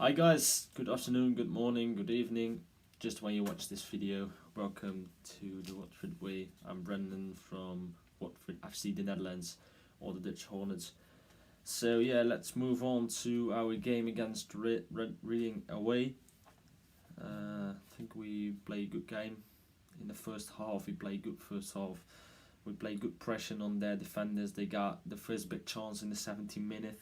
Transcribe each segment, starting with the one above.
Hi guys, good afternoon, good morning, good evening, just when you watch this video. Welcome to the Watford Way. I'm Brendan from Watford FC, the Netherlands, or the Dutch Hornets. So yeah, let's move on to our game against Reading away. I think we played a good game. In the first half, we played good first half. We played good pressure on their defenders. They got the first big chance in the 70th minute.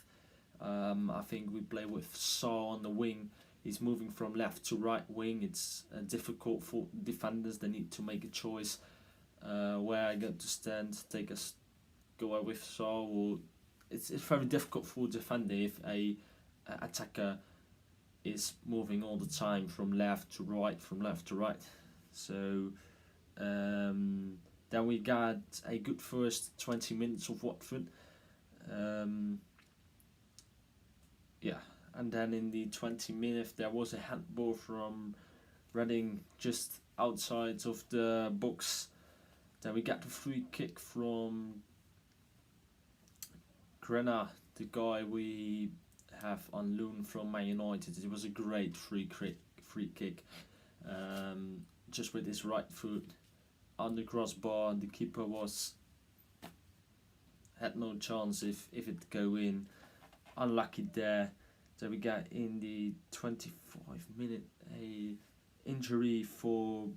I think we play with Saw on the wing. He's moving from left to right wing. It's difficult for defenders. They need to make a choice where I get to stand, go out with Saw. Or it's very difficult for a defender if a attacker is moving all the time from left to right, from left to right. So then we got a good first 20 minutes of Watford. Yeah, and then in the 20 minutes there was a handball from Reading just outside of the box. Then we got the free kick from Grena, the guy we have on loan from Man United. It was a great free kick, just with his right foot on the crossbar. The keeper had no chance if it go in. Unlucky there. So we got in the 25 minute a injury for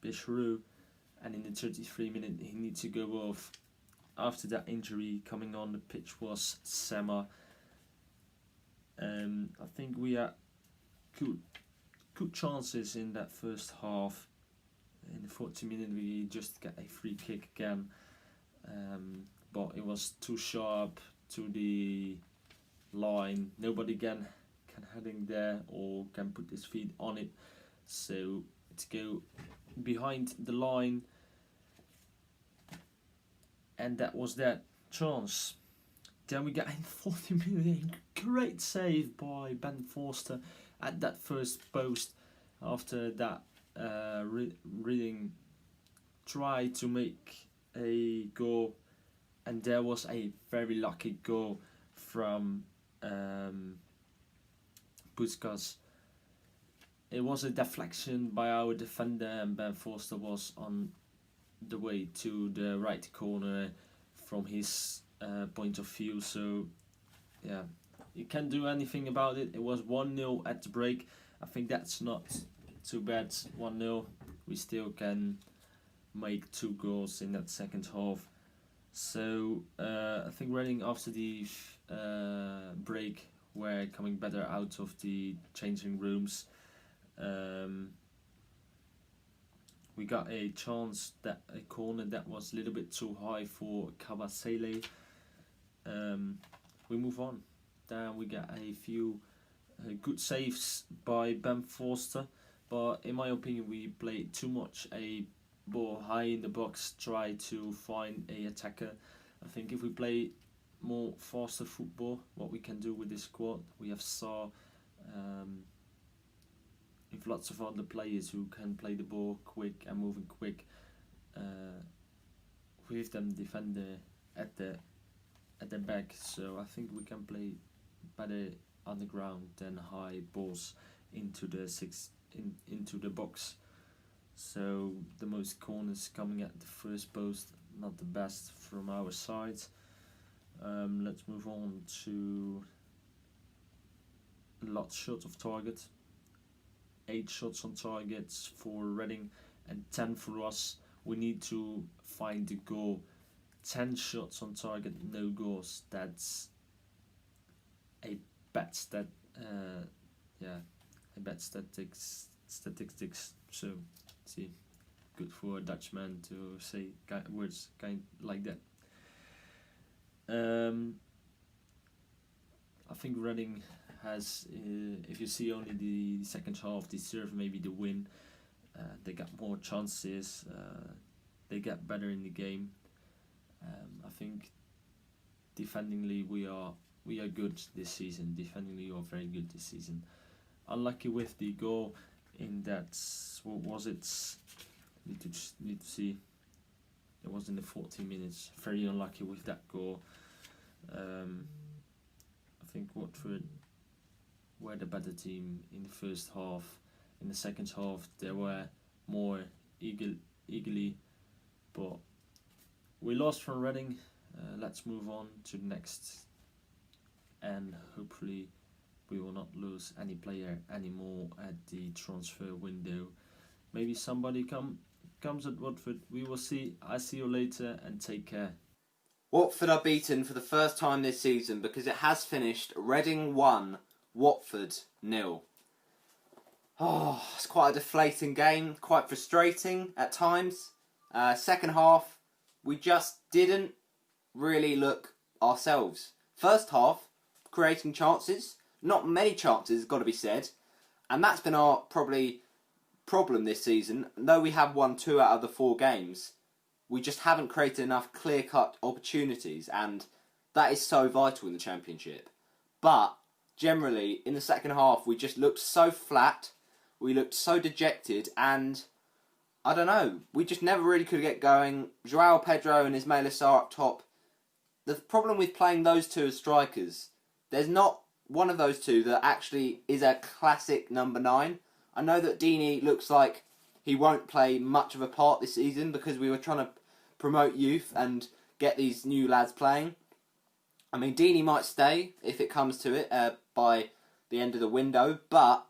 Bisharu, and in the 33 minute he needs to go off. After that injury, coming on the pitch was Sema. I think we had good chances in that first half. In the 40 minute we just got a free kick again, but it was too sharp to the line. Nobody can heading there or can put his feet on it, so to go behind the line, and that was that chance. Then we got in 40 minutes a great save by Ben Forster at that first post. After that, Reading tried to make a goal, and there was a very lucky goal from Pușcaș. It was a deflection by our defender, and Ben Forster was on the way to the right corner from his point of view. So yeah, you can't do anything about it. It was 1-0 at the break. I think that's not too bad. 1-0. We still can make 2 goals in that second half. So I think Reading after the break were coming better out of the changing rooms. We got a chance, that a corner that was a little bit too high for Kabasele. We move on. Then we got a few good saves by Ben Forster, but in my opinion we played too much a ball high in the box, try to find a attacker. I think if we play more faster football, what we can do with this squad, we have Saw, with lots of other players who can play the ball quick and moving quick, with them defender at the back. So I think we can play better on the ground than high balls into the box. So the most corners coming at the first post, not the best from our side. Let's move on to lots shots of target. 8 shots on targets for Reading and 10 for us. We need to find the goal. 10 shots on target, no goals. That's a bad stat. A bad statistics. So, see, good for a Dutchman to say words kind like that. I think Reading has, if you see only the second half, deserve maybe the win. They got more chances. They get better in the game. I think defendingly we are good this season. Defendingly we are very good this season. Unlucky with the goal in that, what was it? Need to see. It was in the 40 minutes. Very unlucky with that goal. I think Watford were the better team in the first half. In the second half, they were more eagerly, but we lost from Reading. Let's move on to the next, and hopefully we will not lose any player anymore at the transfer window. Maybe somebody comes at Watford. We will see. I see you later, and take care. Watford are beaten for the first time this season because it has finished Reading 1, Watford 0. Oh, it's quite a deflating game, quite frustrating at times. Second half, we just didn't really look ourselves. First half, creating chances, not many chances, got to be said, and that's been our probably problem this season. Though we have won 2 out of the 4 games, we just haven't created enough clear-cut opportunities, and that is so vital in the Championship. But generally, in the second half, we just looked so flat, we looked so dejected, and I don't know, we just never really could get going. João Pedro and Ismail Assar up top. The problem with playing those 2 as strikers, there's not one of those 2 that actually is a classic number 9. I know that Deeney looks like he won't play much of a part this season because we were trying to promote youth and get these new lads playing. I mean, Deeney might stay if it comes to it by the end of the window, but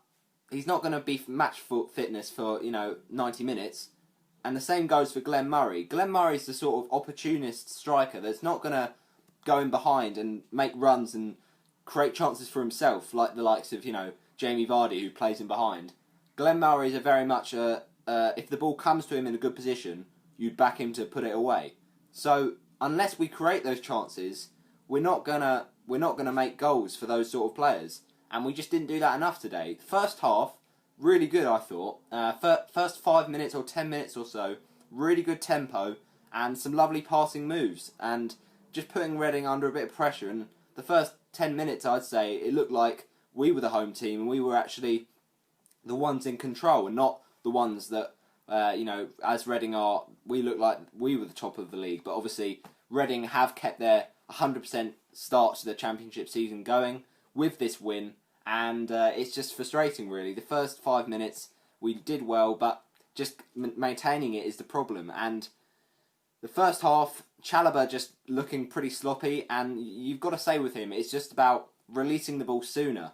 he's not going to be match fitness for 90 minutes. And the same goes for Glenn Murray. Glenn Murray's the sort of opportunist striker that's not going to go in behind and make runs and create chances for himself like the likes of Jamie Vardy, who plays in behind. Glenn Murray is a very much if the ball comes to him in a good position, you'd back him to put it away. So unless we create those chances, we're not gonna make goals for those sort of players, and we just didn't do that enough today. First half, really good, I thought. First 5 minutes or 10 minutes or so, really good tempo and some lovely passing moves, and just putting Reading under a bit of pressure. And the first 10 minutes, I'd say, it looked like we were the home team and we were actually the ones in control, and not the ones that, as Reading are, we look like we were the top of the league. But obviously, Reading have kept their 100% start to the Championship season going with this win, and it's just frustrating, really. The first 5 minutes, we did well, but just maintaining it is the problem. And the first half, Chalobah just looking pretty sloppy, and you've got to say with him, it's just about releasing the ball sooner,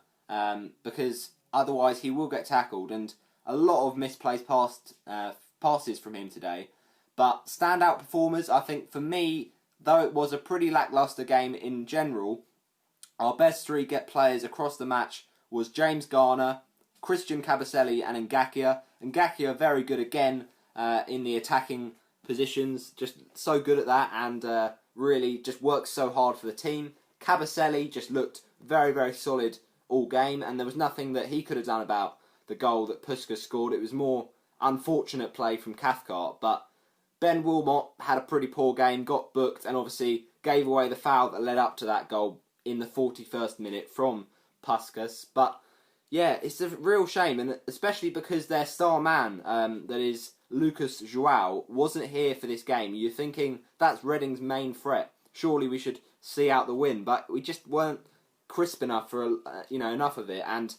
because otherwise he will get tackled, and a lot of misplaced passes from him today. But standout performers, I think for me, though it was a pretty lacklustre game in general, our best 3 players across the match was James Garner, Christian Kabasele and Ngakia. Ngakia very good again in the attacking positions, just so good at that, and really just works so hard for the team. Kabasele just looked very, very solid all game, and there was nothing that he could have done about the goal that Pușcaș scored. It was more unfortunate play from Cathcart, but Ben Wilmot had a pretty poor game, got booked, and obviously gave away the foul that led up to that goal in the 41st minute from Pușcaș. But yeah, it's a real shame, and especially because their star man, that is Lucas João, wasn't here for this game. You're thinking that's Reading's main threat. Surely we should see out the win, but we just weren't crisp enough for enough of it. And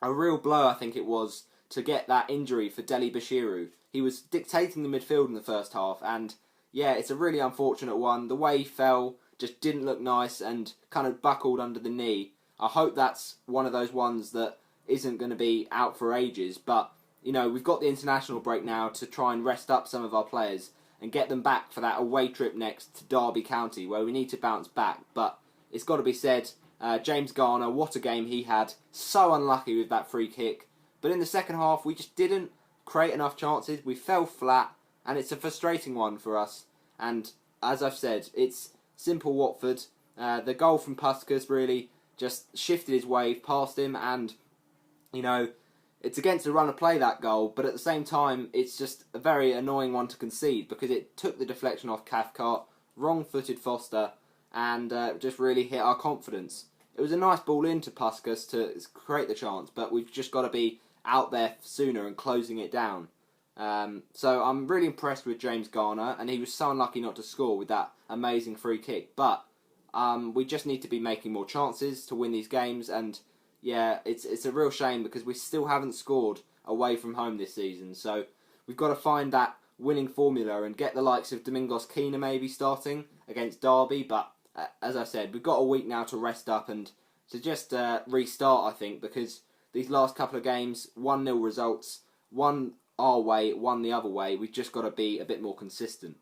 a real blow, I think it was, to get that injury for Deli Bashiru. He was dictating the midfield in the first half, and yeah, it's a really unfortunate one. The way he fell just didn't look nice and kind of buckled under the knee. I hope that's one of those ones that isn't going to be out for ages, but we've got the international break now to try and rest up some of our players and get them back for that away trip next to Derby County, where we need to bounce back. But it's got to be said, James Garner, what a game he had. So unlucky with that free kick. But in the second half, we just didn't create enough chances. We fell flat, and it's a frustrating one for us. And as I've said, it's simple Watford. The goal from Pușcaș really just shifted his wave past him, and it's against the run of play, that goal, but at the same time it's just a very annoying one to concede because it took the deflection off Cathcart, wrong-footed Foster, and just really hit our confidence. It was a nice ball into Pușcaș to create the chance, but we've just got to be out there sooner and closing it down. So I'm really impressed with James Garner, and he was so unlucky not to score with that amazing free kick. But we just need to be making more chances to win these games, and yeah, it's a real shame because we still haven't scored away from home this season. So we've got to find that winning formula and get the likes of Domingos Quina maybe starting against Derby. But as I said, we've got a week now to rest up and to just restart, I think, because these last couple of games, 1-0 results, one our way, one the other way. We've just got to be a bit more consistent.